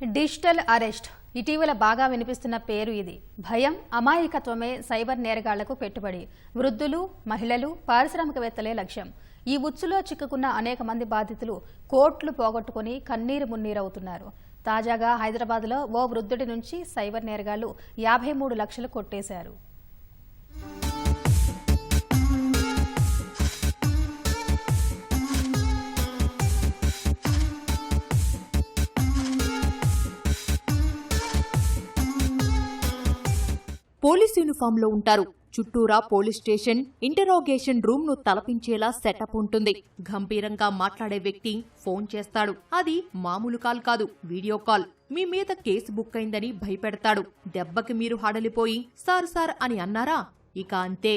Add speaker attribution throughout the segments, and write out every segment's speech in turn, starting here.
Speaker 1: Digital arrest ఇటీవల బాగా వినిపిస్తున్న పేరు ఇది. భయం, అమాయకత్వమే సైబర్ నేరగాళ్లకు పెట్టుబడి. వృద్ధులు, మహిళలు, పారిశ్రామికవేత్తలే లక్ష్యం. ఈ ఉచ్చులో చిక్కుకున్న అనేక మంది బాధితులు కోట్లు పోగొట్టుకుని కన్నీరు మున్నీరవుతున్నారు. తాజాగా హైదరాబాద్లో ఓ వృద్ధుడి నుంచి సైబర్ నేరగాళ్లు 53 లక్షలు కొట్టేశారు.
Speaker 2: పోలీస్ యూనిఫామ్ లో ఉంటారు. చుట్టూరా పోలీస్ స్టేషన్, ఇంటరోగేషన్ రూమ్ ను తలపించేలా సెటప్ ఉంటుంది. గంభీరంగా మాట్లాడే వ్యక్తి ఫోన్ చేస్తాడు. అది మామూలు కాల్ కాదు, వీడియో కాల్. మీ మీద కేసు బుక్ అయిందని భయపెడతాడు. దెబ్బకి మీరు హడలిపోయి సార్ అని అన్నారా, ఇక అంతే.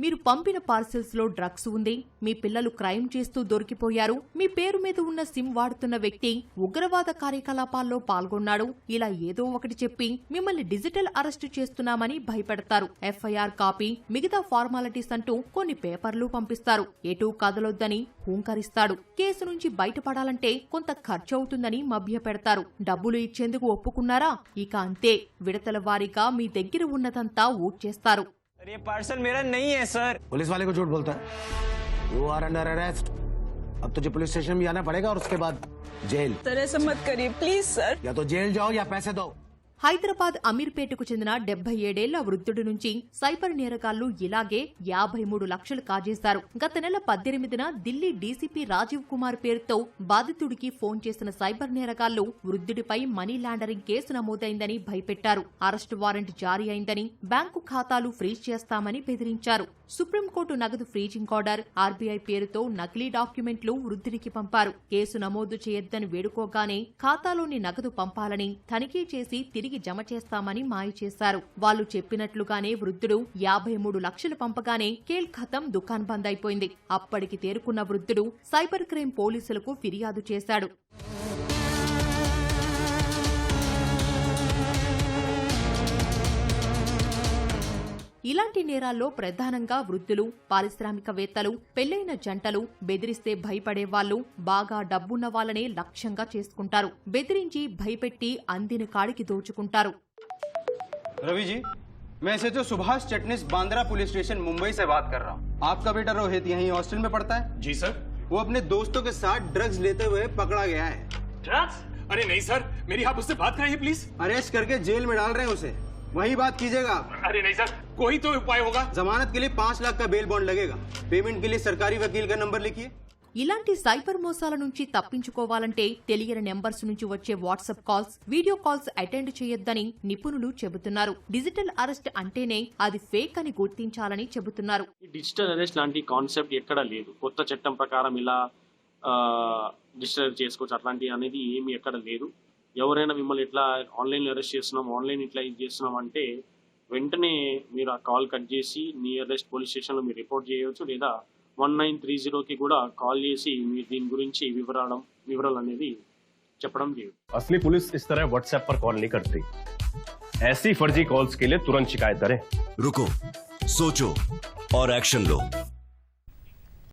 Speaker 2: మీరు పంపిన పార్సిల్స్ లో డ్రగ్స్ ఉంది, మీ పిల్లలు క్రైమ్ చేస్తూ దొరికిపోయారు, మీ పేరు మీద ఉన్న సిమ్ వాడుతున్న వ్యక్తి ఉగ్రవాద కార్యకలాపాల్లో పాల్గొన్నాడు, ఇలా ఏదో ఒకటి చెప్పి మిమ్మల్ని డిజిటల్ అరెస్టు చేస్తున్నామని భయపెడతారు. ఎఫ్ఐఆర్ కాపీ, మిగతా ఫార్మాలిటీస్ అంటూ కొన్ని పేపర్లు పంపిస్తారు. ఎటూ కదలొద్దని హూంకరిస్తాడు. కేసు నుంచి బయటపడాలంటే కొంత ఖర్చు అవుతుందని మభ్యపెడతారు. డబ్బులు ఇచ్చేందుకు ఒప్పుకున్నారా, ఇక అంతే. విడతల వారీగా మీ దగ్గర ఉన్నదంతా ఊడ్చేస్తారు.
Speaker 3: ये पार्सल मेरा नहीं है सर।
Speaker 4: पुलिस वाले को झूठ बोलता है। You are under arrest। अब तुझे पुलिस स्टेशन भी आना पड़ेगा और उसके बाद जेल।
Speaker 5: सर ऐसा मत करिए प्लीज सर।
Speaker 4: या तो जेल जाओ या पैसे दो।
Speaker 2: హైదరాబాద్ అమీర్పేటకు చెందిన 77 వృద్ధుడి నుంచి సైబర్ నేరగాళ్లు ఇలాగే 53 లక్షలు కాజేశారు. గత నెల 18న ఢిల్లీ డీసీపీ రాజీవ్ కుమార్ పేరుతో బాధితుడికి ఫోన్ చేసిన సైబర్ నేరగాళ్లు వృద్ధుడిపై మనీ లాండరింగ్ కేసు నమోదైందని భయపెట్టారు. అరెస్టు వారెంట్ జారీ అయిందని, బ్యాంకు ఖాతాలు ఫ్రీజ్ చేస్తామని బెదిరించారు. సుప్రీంకోర్టు నగదు ఫ్రీజింగ్ ఆర్డర్, ఆర్బీఐ పేరుతో నకిలీ డాక్యుమెంట్లు వృద్ధుడికి పంపారు. కేసు నమోదు చేయొద్దని వేడుకోగానే ఖాతాలోని నగదు పంపాలని, తనిఖీ చేసి తిరిగి జమ చేస్తామని మాయ చేశారు. వాళ్లు చెప్పినట్లుగానే వృద్ధుడు 53 లక్షలు పంపగానే కేల్ ఖతం, దుకాన్ బంద్ అయిపోయింది. అప్పటికి తేరుకున్న వృద్ధుడు సైబర్ క్రైమ్ పోలీసులకు ఫిర్యాదు చేశాడు. ఇలాంటి నేరాల్లో ప్రధానంగా వృద్ధులు, పారిశ్రామికవేత్తలు, పెళ్లైన జంటలు, బెదిరిస్తే భయపడే వాళ్లు, బాగా డబ్బున్న వాళ్ళనే లక్ష్యంగా చేసుకుంటారు. బెదిరించి భయపెట్టి అందిన కాడికి దోచుకుంటారు.
Speaker 3: रवि जी, मैं SHO Subhash Chitnis Bandra police station Mumbai से बात कर रहा हूँ। आपका बेटा रोहित यहीं हॉस्टल में पढ़ता है?
Speaker 6: जी सर।
Speaker 3: वो अपने दोस्तों के साथ ड्रग्स लेते हुए पकड़ा गया है।
Speaker 6: ड्रग्स? अरे नहीं सर, मेरी आप उससे बात कराइए प्लीज।
Speaker 3: अरेस्ट करके जेल में डाल रहे हैं उसे, वही बात कीजिएगा।
Speaker 6: अरे नहीं सर, कोई तो उपाय होगा।
Speaker 3: जमानत के लिए 5 लाख का बेल बॉन्ड लगेगा। पेमेंट के लिए सरकारी वकील का नंबर लिखिए।
Speaker 2: ఇలాంటి సైబర్ మోసాల నుంచి తప్పించుకోవాలంటే తెలియని నెంబర్స్ నుంచి వచ్చే WhatsApp calls, video calls attend చేయొద్దని నిపుణులు చెబుతున్నారు. డిజిటల్ అరెస్ట్ అంటేనే అది ఫేక్ అని గుర్తించాలని చెబుతున్నారు.
Speaker 7: డిజిటల్ అరెస్ట్ లాంటి కాన్సెప్ట్ ఎక్కడా లేదు. కొత్త చట్టం ప్రకారం ఇలా డిజిటల్ చేసుకోవచ్చు అట్లాంటి అనేది ఏమి ఎక్కడ లేదు. ఎవరైనా మిమ్మల్ని ఇట్లా ఆన్లైన్ అరెస్ట్ చేస్తున్నాం, ఆన్లైన్ ఇట్లా ఇది చేస్తున్నాం అంటే వెంటనే మీరు ఆ కాల్ కట్ చేసి నియరెస్ట్ పోలీస్ స్టేషన్లో మీరు రిపోర్ట్ చేయవచ్చు, లేదా 1930కి కూడా కాల్ చేసి మీరు దీని గురించి వివరాలు అనేది చెప్పడం చేయదు.
Speaker 8: असली पुलिस इस तरह व्हाट्सएप पर कॉल नहीं करती। ऐसी फर्जी कॉल्स के लिए तुरंत शिकायत करें।
Speaker 9: रुको, सोचो और एक्शन लो।